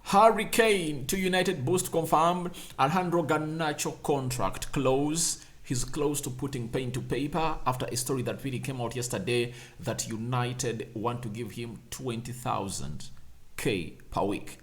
Harry Kane to United boost confirmed. Alejandro Garnacho contract close. He's close to putting pen to paper after a story that really came out yesterday that United want to give him 20,000 K per week.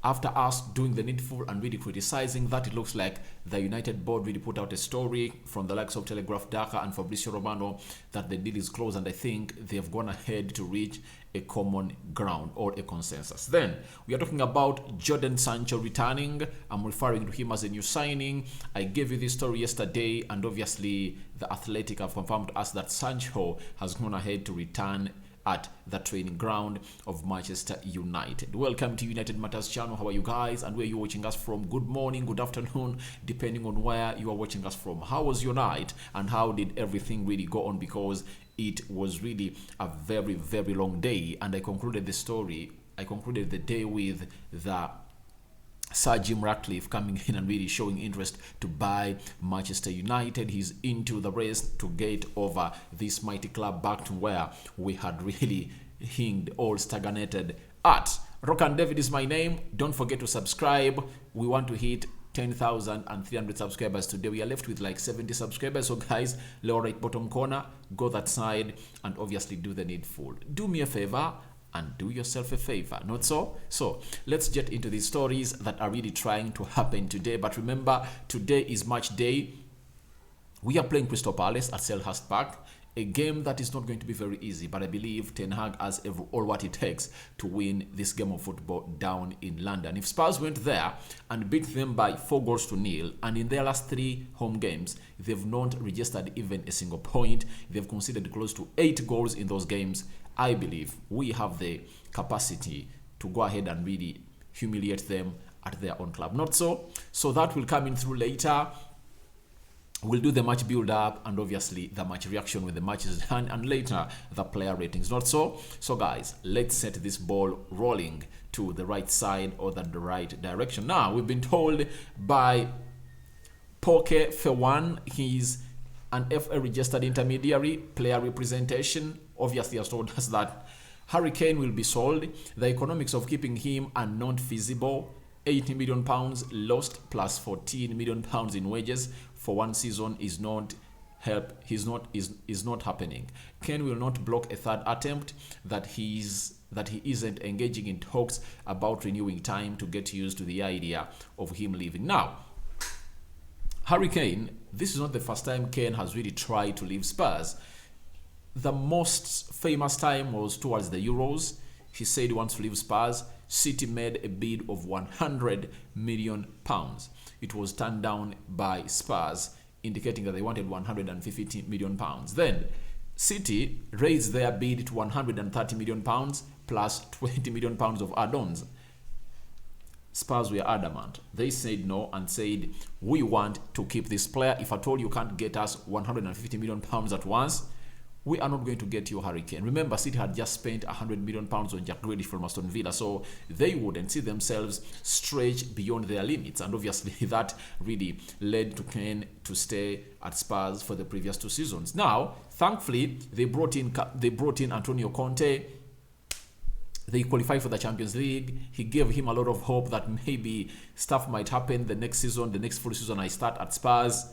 After us doing the needful and really criticizing that, it looks like the United board really put out a story from the likes of Telegraph Dhaka and Fabrizio Romano that the deal is closed, and I think they've gone ahead to reach a common ground or a consensus. Then we are talking about Jodan Sancho returning. I'm referring to him as a new signing. I gave you this story yesterday, and obviously the Athletic have confirmed to us that Sancho has gone ahead to return at the training ground of Manchester United. Welcome to United Matters channel. How are you guys, and where you watching us from? Good morning, good afternoon, depending on where you are watching us from. How was your night, and how did everything really go on? Because it was really a very, very long day, and I concluded the day with the Sir Jim Ratcliffe coming in and really showing interest to buy Manchester United. He's into the race to get over this mighty club back to where we had really hinged or stagnated at. Rock and David is my name. Don't forget to subscribe. We want to hit 10,300 subscribers today. We are left with like 70 subscribers. So guys, lower right bottom corner, go that side and obviously do the needful. Do me a favor and do yourself a favor, not so? So let's get into these stories that are really trying to happen today. But remember, today is match day. We are playing Crystal Palace at Selhurst Park, a game that is not going to be very easy, but I believe Ten Hag has all what it takes to win this game of football down in London. If Spurs went there and beat them by 4-0, and in their last 3 home games, they've not registered even a single point. They've conceded close to 8 goals in those games. I believe we have the capacity to go ahead and really humiliate them at their own club. Not so. So that will come in through later. We'll do the match build up and obviously the match reaction when the match is done, and later the player ratings. Not so. So guys, let's set this ball rolling to the right side or the right direction. Now, we've been told by Poke Fewan, he's an FA registered intermediary, player representation, obviously has told us that Harry Kane will be sold. The economics of keeping him are not feasible. £80 million lost plus £14 million in wages for 1 season is not happening. Kane will not block a third attempt that he isn't engaging in talks about renewing time to get used to the idea of him leaving. Now, Harry Kane, this is not the first time Kane has really tried to leave Spurs. The most famous time was towards the Euros. He said he wants to leave Spurs. City made a bid of £100 million. It was turned down by Spurs, indicating that they wanted £150 million. Then City raised their bid to £130 million plus £20 million of add-ons. Spurs were adamant. They said no and said, we want to keep this player. If at all you can't get us £150 million at once, we are not going to get you Harry Kane. Remember, City had just spent £100 million on Jack Grealish from Aston Villa, so they wouldn't see themselves stretch beyond their limits. And obviously that really led to Kane to stay at Spurs for the previous 2 seasons. Now, thankfully, they brought in Antonio Conte. They qualified for the Champions League. He gave him a lot of hope that maybe stuff might happen the next season, the next full season I start at Spurs.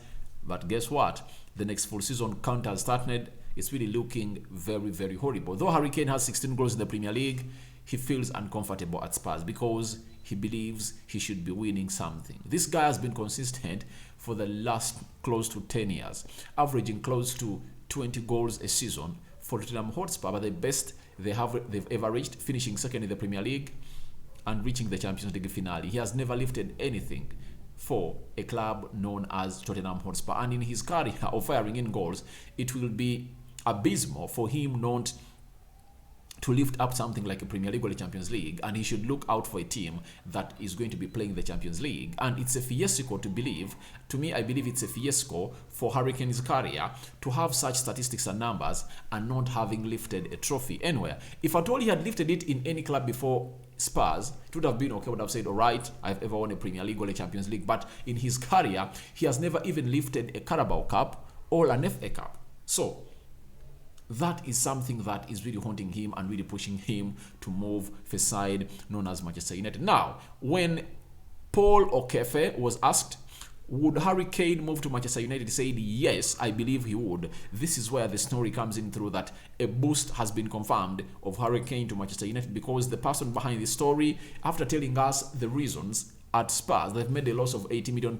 But guess what? The next full season count has started. It's really looking very, very horrible. Though Harry Kane has 16 goals in the Premier League, he feels uncomfortable at Spurs because he believes he should be winning something. This guy has been consistent for the last close to 10 years, averaging close to 20 goals a season for Tottenham Hotspur, but the best they've ever reached, finishing second in the Premier League and reaching the Champions League finale. He has never lifted anything for a club known as Tottenham Hotspur, and in his career of firing in goals, it will be abysmal for him not to lift up something like a Premier League or a Champions League, and he should look out for a team that is going to be playing the Champions League. And it's a fiasco to believe, to me, I believe it's a fiasco for Harry Kane's career to have such statistics and numbers and not having lifted a trophy anywhere. If at all he had lifted it in any club before Spurs, it would have been okay. I would have said, all right, I've ever won a Premier League or a Champions League. But in his career, he has never even lifted a Carabao Cup or an FA Cup. So that is something that is really haunting him and really pushing him to move for a side known as Manchester United. Now, when Paul Okefe was asked, would Harry Kane move to Manchester United? He said, yes, I believe he would. This is where the story comes in through that a boost has been confirmed of Harry Kane to Manchester United, because the person behind the story, after telling us the reasons, at Spurs, they've made a loss of £80 million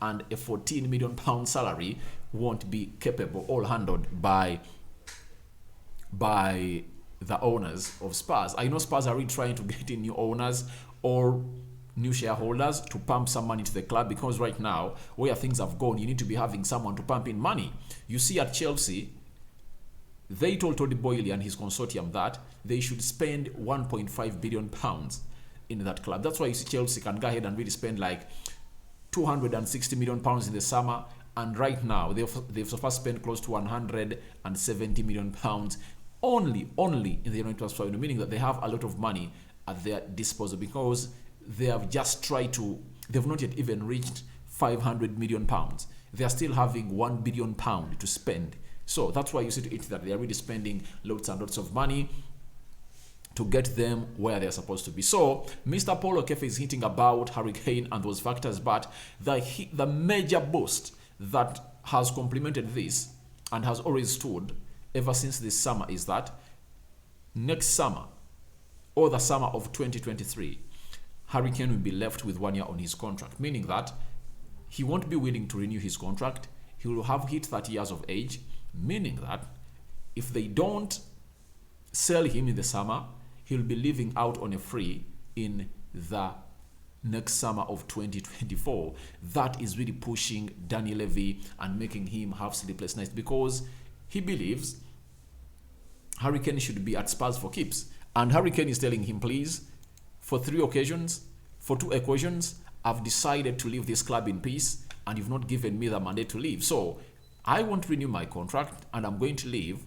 and a £14 million salary won't be capable, all handled by the owners of Spurs. I know Spurs are really trying to get in new owners or new shareholders to pump some money to the club, because right now, where things have gone, you need to be having someone to pump in money. You see at Chelsea, they told Todd Boehly and his consortium that they should spend £1.5 billion in that club. That's why you see Chelsea can go ahead and really spend like £260 million in the summer, and right now they've so far spent close to £170 million only in the January transfer window, meaning that they have a lot of money at their disposal, because they have just they've not yet even reached £500 million. They are still having £1 billion to spend. So that's why you see to it that they are really spending lots and lots of money to get them where they're supposed to be. So Mr. Paul Okefe is hinting about Harry Kane and those factors, but the major boost that has complemented this and has always stood ever since this summer is that next summer, or the summer of 2023, Harry Kane will be left with 1 year on his contract, meaning that he won't be willing to renew his contract. He will have hit 30 years of age, meaning that if they don't sell him in the summer, he'll be living out on a free in the next summer of 2024. That is really pushing Daniel Levy and making him have sleepless nights, because he believes Harry Kane should be at Spurs for keeps. And Harry Kane is telling him, please, for 2 occasions, I've decided to leave this club in peace, and you've not given me the mandate to leave. So I won't renew my contract, and I'm going to leave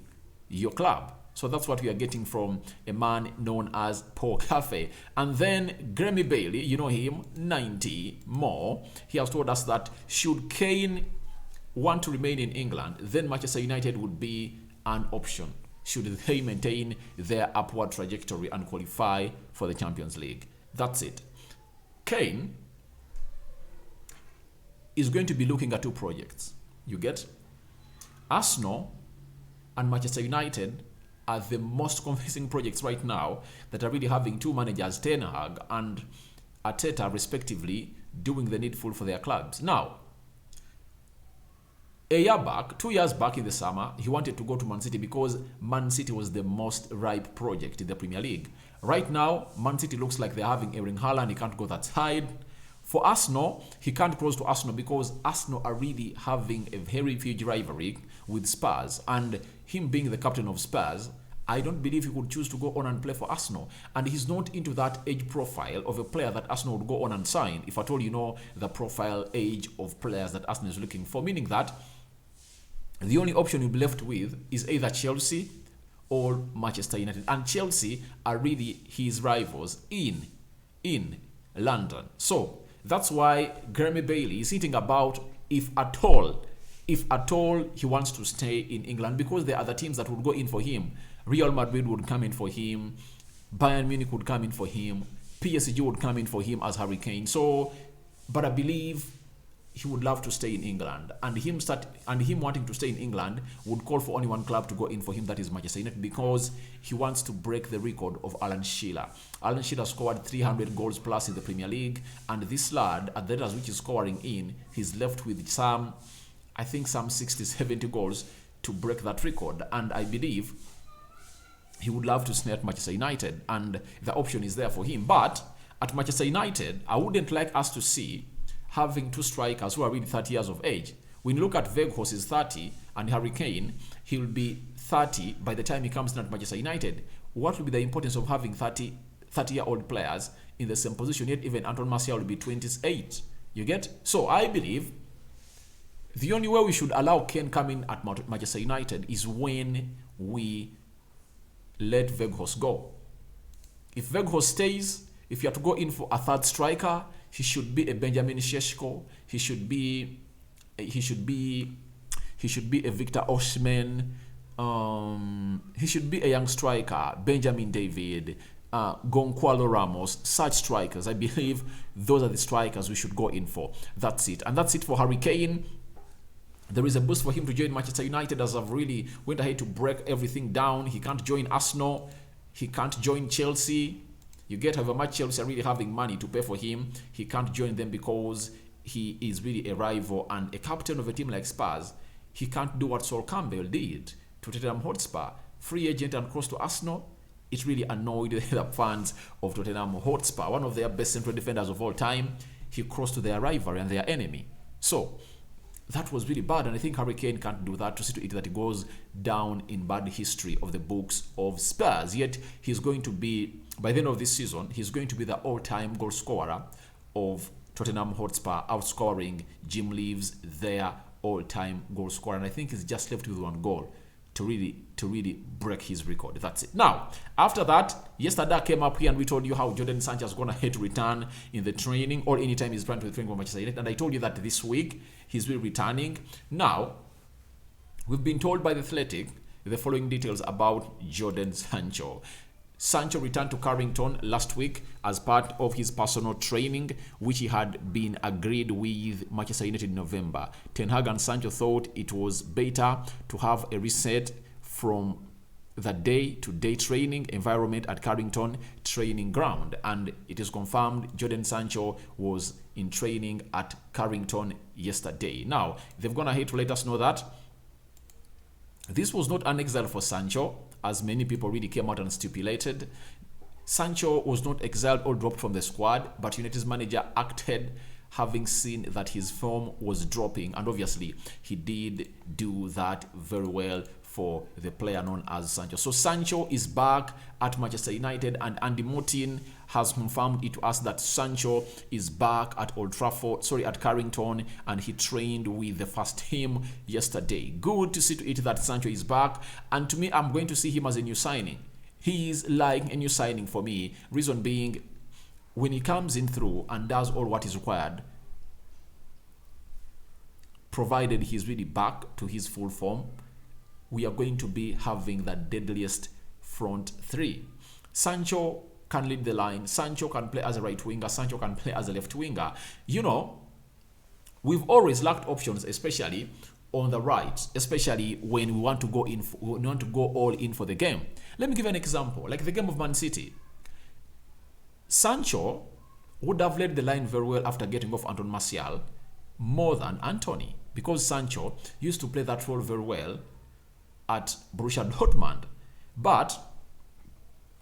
your club. So that's what we are getting from a man known as Paul Okefe. And then Grammy Bailey, you know him, 90 more. He has told us that should Kane want to remain in England, then Manchester United would be an option, should they maintain their upward trajectory and qualify for the Champions League. That's it. Kane is going to be looking at 2 projects. You get? Arsenal and Manchester United are the most convincing projects right now that are really having 2 managers, Ten Hag and Arteta, respectively, doing the needful for their clubs. Now, 2 years back in the summer, he wanted to go to Man City because Man City was the most ripe project in the Premier League. Right now, Man City looks like they're having Erling Haaland. He can't go that side. For Arsenal, he can't close to Arsenal because Arsenal are really having a very huge rivalry with Spurs. And him being the captain of Spurs, I don't believe he would choose to go on and play for Arsenal. And he's not into that age profile of a player that Arsenal would go on and sign. If at all you know the profile age of players that Arsenal is looking for, meaning that the only option you'll be left with is either Chelsea or Manchester United. And Chelsea are really his rivals in London. So that's why Grammy Bailey is thinking about if at all he wants to stay in England, because there are other teams that would go in for him. Real Madrid would come in for him. Bayern Munich would come in for him. PSG would come in for him as Harry Kane. So, but I believe he would love to stay in England, and him wanting to stay in England would call for only one club to go in for him, that is Manchester United, because he wants to break the record of Alan Shearer. Alan Shearer scored 300 goals plus in the Premier League, and this lad, at the rate at which he's scoring he's left with some 60, 70 goals to break that record, and I believe he would love to stay at Manchester United, and the option is there for him. But at Manchester United, I wouldn't like us to see having 2 strikers who are really 30 years of age. When you look at Weghorst is 30 and Harry Kane, he'll be 30 by the time he comes in at Manchester United. What will be the importance of having 30-year-old players in the same position? Yet even Anton Martial will be 28. You get? So I believe the only way we should allow Kane come in at Manchester United is when we let Weghorst go. If Weghorst stays, if you have to go in for a 3rd striker, he should be a Benjamin Šeško. He should be a Victor Osimhen. he should be a young striker, Benjamin David, Gonçalo Ramos, such strikers. I believe those are the strikers we should go in for. That's it. And that's it for Harry Kane. There is a boost for him to join Manchester United, as I've really went ahead to break everything down. He can't join Arsenal. He can't join Chelsea. You get however much Chelsea are really having money to pay for him. He can't join them because he is really a rival and a captain of a team like Spurs. He can't do what Sol Campbell did to Tottenham Hotspur. Free agent and cross to Arsenal. It really annoyed the fans of Tottenham Hotspur, one of their best central defenders of all time. He crossed to their rival and their enemy. So that was really bad, and I think Harry Kane can't do that to see to it that he goes down in bad history of the books of Spurs. Yet he's going to be, by the end of this season, he's going to be the all-time goal scorer of Tottenham Hotspur, outscoring Jim Leaves, their all-time goal scorer, and I think he's just left with one goal to really break his record. That's it. Now, after that, yesterday I came up here and we told you how Jodan Sancho is going to head to return in the training or anytime he's planning to train for Manchester United. And I told you that this week he's really returning. Now, we've been told by The Athletic the following details about Jodan Sancho. Sancho returned to Carrington last week as part of his personal training, which he had been agreed with Manchester United in November. Ten Hag and Sancho thought it was better to have a reset from the day-to-day training environment at Carrington training ground, and it is confirmed Jodan Sancho was in training at Carrington yesterday. Now, they've gone ahead to let us know that this was not an exile for Sancho, as many people really came out and stipulated. Sancho was not exiled or dropped from the squad, but United's manager acted having seen that his form was dropping, and obviously he did do that very well for the player known as Sancho. So Sancho is back at Manchester United, and Andy Martin has confirmed it to us that Sancho is back at at Carrington, and he trained with the first team yesterday. Good to see to it that Sancho is back, and to me, I'm going to see him as a new signing. He is like a new signing for me. Reason being, when he comes in through and does all what is required, provided he's really back to his full form, we are going to be having the deadliest front three. Sancho can lead the line. Sancho can play as a right winger. Sancho can play as a left winger. You know, we've always lacked options, especially on the right, especially when we want to go in, we want to go all in for the game. Let me give an example, like the game of Man City. Sancho would have led the line very well after getting off Anton Martial more than Anthony, because Sancho used to play that role very well at Borussia Dortmund. But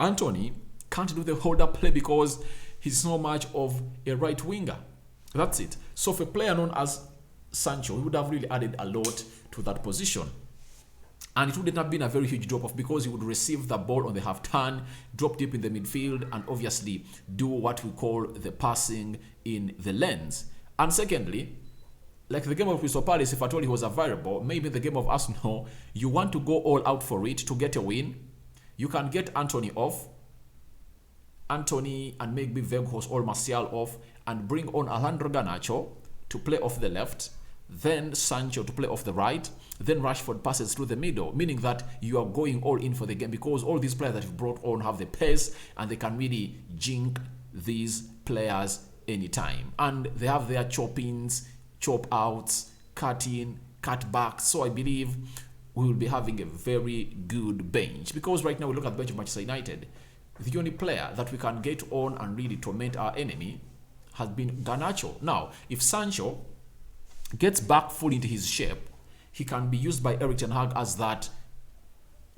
Anthony can't do the hold-up play because he's not much of a right winger. That's it. So for a player known as Sancho, he would have really added a lot to that position. And it wouldn't have been a very huge drop-off because he would receive the ball on the half-turn, drop deep in the midfield, and obviously do what we call the passing in the lanes. And secondly, like the game of Crystal Palace, if at all he was available, maybe the game of Arsenal, you want to go all out for it to get a win. You can get Anthony off, and maybe Weghorst or Martial off, and bring on Alejandro Garnacho to play off the left, then Sancho to play off the right, then Rashford passes through the middle, meaning that you are going all in for the game because all these players that you've brought on have the pace and they can really jink these players anytime. And they have their chop-ins, chop-outs, cut-in, cut-backs. So I believe we will be having a very good bench, because right now we look at the bench of Manchester United. The only player that we can get on and really torment our enemy has been Garnacho. Now, if Sancho gets back fully into his shape, he can be used by Erik ten Hag as that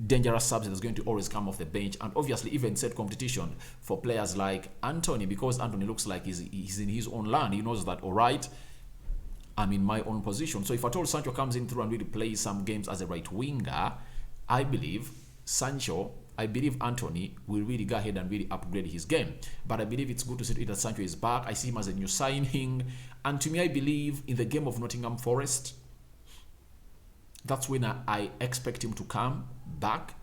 dangerous sub that's going to always come off the bench, and obviously even set competition for players like Anthony, because Anthony looks like he's in his own land. He knows that, all right, I'm in my own position. So if at all Sancho comes in through and really plays some games as a right winger, I believe Anthony will really go ahead and really upgrade his game. But I believe it's good to see that Sancho is back. I see him as a new signing. And to me, I believe in the game of Nottingham Forest, that's when I expect him to come back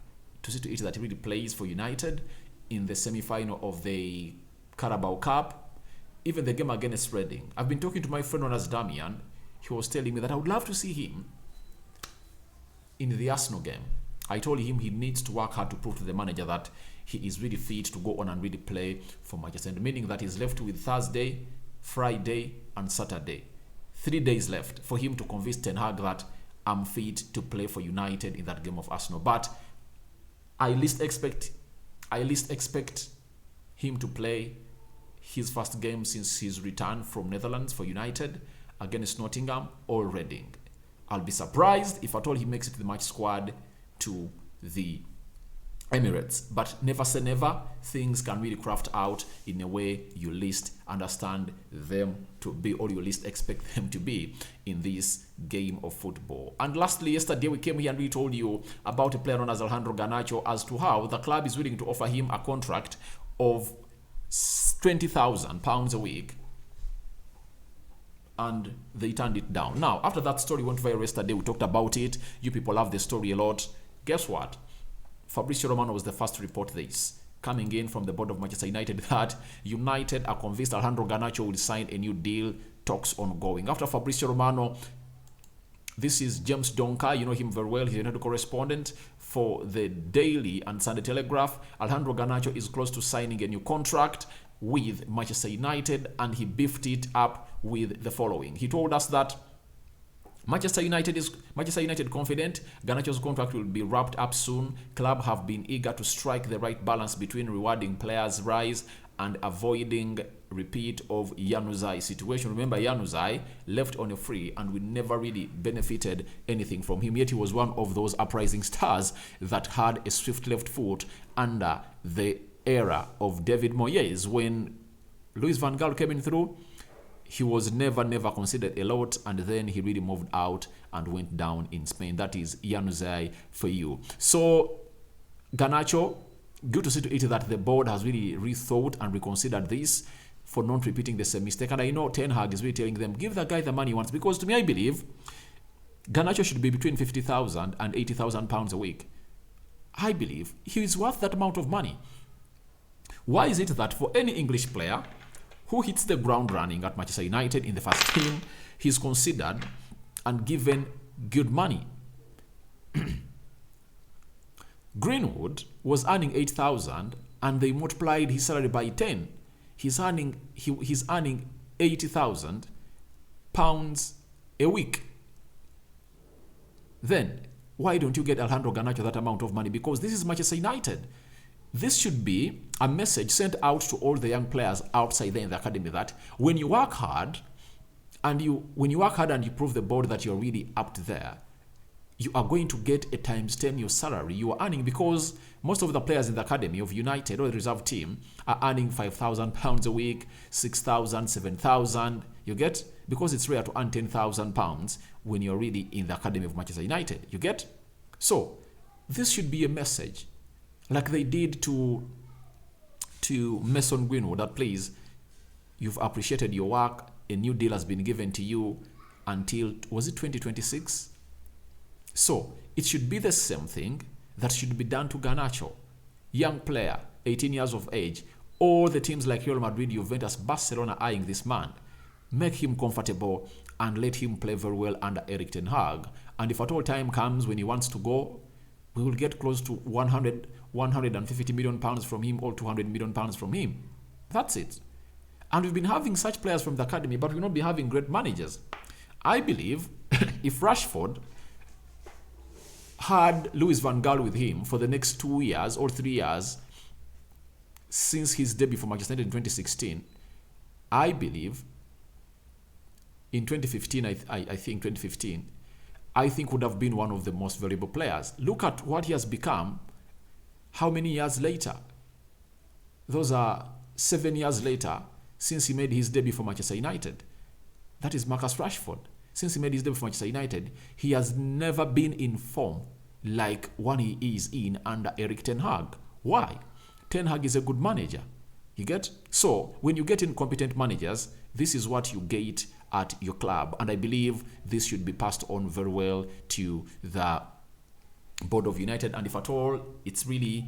to see to it that he really plays for United in the semi-final of the Carabao Cup, even the game against Reading. I've been talking to my friend known as Damian. He was telling me that I would love to see him in the Arsenal game. I told him he needs to work hard to prove to the manager that he is really fit to go on and really play for Manchester United, meaning that he's left with Thursday, Friday, and Saturday. 3 days left for him to convince Ten Hag that I'm fit to play for United in that game of Arsenal. But I least expect him to play his first game since his return from Netherlands for United against Nottingham or Reading. I'll be surprised if at all he makes it to the match squad to the Emirates, but never say never. Things can really craft out in a way you least understand them to be, or you least expect them to be in this game of football. And lastly, yesterday we came here and we told you about a player known as Alejandro Garnacho, as to how the club is willing to offer him a contract of £20,000 a week, and they turned it down. Now, after that story went viral yesterday, we talked about it. You people love the story a lot. Guess what? Fabrizio Romano was the first to report this, coming in from the board of Manchester United, that United are convinced Alejandro Garnacho will sign a new deal, talks ongoing. After Fabrizio Romano, this is James Donker, you know him very well, he's a United correspondent for the Daily and Sunday Telegraph. Alejandro Garnacho is close to signing a new contract with Manchester United, and he beefed it up with the following. He told us that Manchester United confident Garnacho's contract will be wrapped up soon. Club have been eager to strike the right balance between rewarding players' rise and avoiding repeat of Januzaj situation. Remember, Januzaj left on a free and we never really benefited anything from him, yet he was one of those uprising stars that had a swift left foot under the era of David Moyes. When Louis van Gaal came in through, he was never considered a lot, and then he really moved out and went down in Spain. That is Januzaj for you. So Garnacho, good to see to it that the board has really rethought and reconsidered this for not repeating the same mistake. And I know Ten Hag is really telling them, give the guy the money he wants, because to me, I believe Garnacho should be between £50,000 and £80,000 a week. I believe he is worth that amount of money. Why is it that for any English player who hits the ground running at Manchester United in the first team, he's considered and given good money? Greenwood was earning 8,000 and they multiplied his salary by 10. He's earning £80,000 a week. Then why don't you get Alejandro Garnacho that amount of money? Because this is Manchester United. This should be a message sent out to all the young players outside there in the academy that when you work hard and you prove the board that you're really up to there, you are going to get a times 10 your salary you are earning, because most of the players in the academy of United or the reserve team are earning £5,000 a week, 6,000, 7,000. You get? Because it's rare to earn £10,000 when you're really in the academy of Manchester United. You get? So this should be a message, like they did to Mason Greenwood, that please, you've appreciated your work, a new deal has been given to you until, was it 2026? So it should be the same thing that should be done to Garnacho. Young player, 18 years of age, all the teams like Real Madrid, Juventus, Barcelona eyeing this man. Make him comfortable and let him play very well under Erik Ten Hag. And if at all time comes when he wants to go, we will get close to 150 million pounds from him or 200 million pounds from him. That's it. And we've been having such players from the academy, but we'll not be having great managers. I believe if Rashford had Louis van Gaal with him for the next 2 years or 3 years since his debut for Manchester United in 2016, I believe in 2015, I think 2015, I think would have been one of the most valuable players. Look at what he has become. How many years later? Those are 7 years later since he made his debut for Manchester United. That is Marcus Rashford. Since he made his debut for Manchester United, he has never been in form like one he is in under Erik Ten Hag. Why? Ten Hag is a good manager. You get? So when you get incompetent managers, this is what you get at your club. And I believe this should be passed on very well to the board of United. And if at all it's really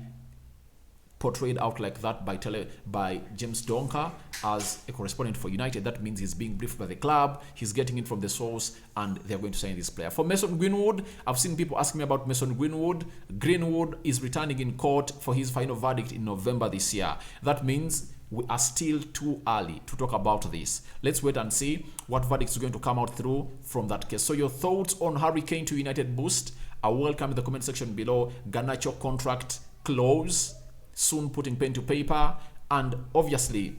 portrayed out like that by James Donker as a correspondent for United. That means he's being briefed by the club, he's getting it from the source, and they're going to sign this player. For Mason Greenwood, I've seen people asking me about Mason Greenwood. Greenwood is returning in court for his final verdict in November this year. That means we are still too early to talk about this. Let's wait and see what verdict is going to come out through from that case. So your thoughts on Harry Kane to United boost are welcome in the comment section below. Garnacho contract close, soon putting pen to paper, and obviously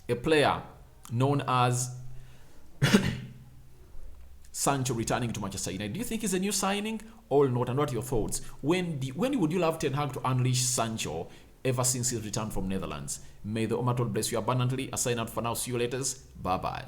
a player known as Sancho returning to Manchester United. Do you think he's a new signing or not? And what are your thoughts? When would you love Ten Hag to unleash Sancho ever since his return from Netherlands? May the Omatol bless you abundantly. A sign out for now. See you later. Bye-bye.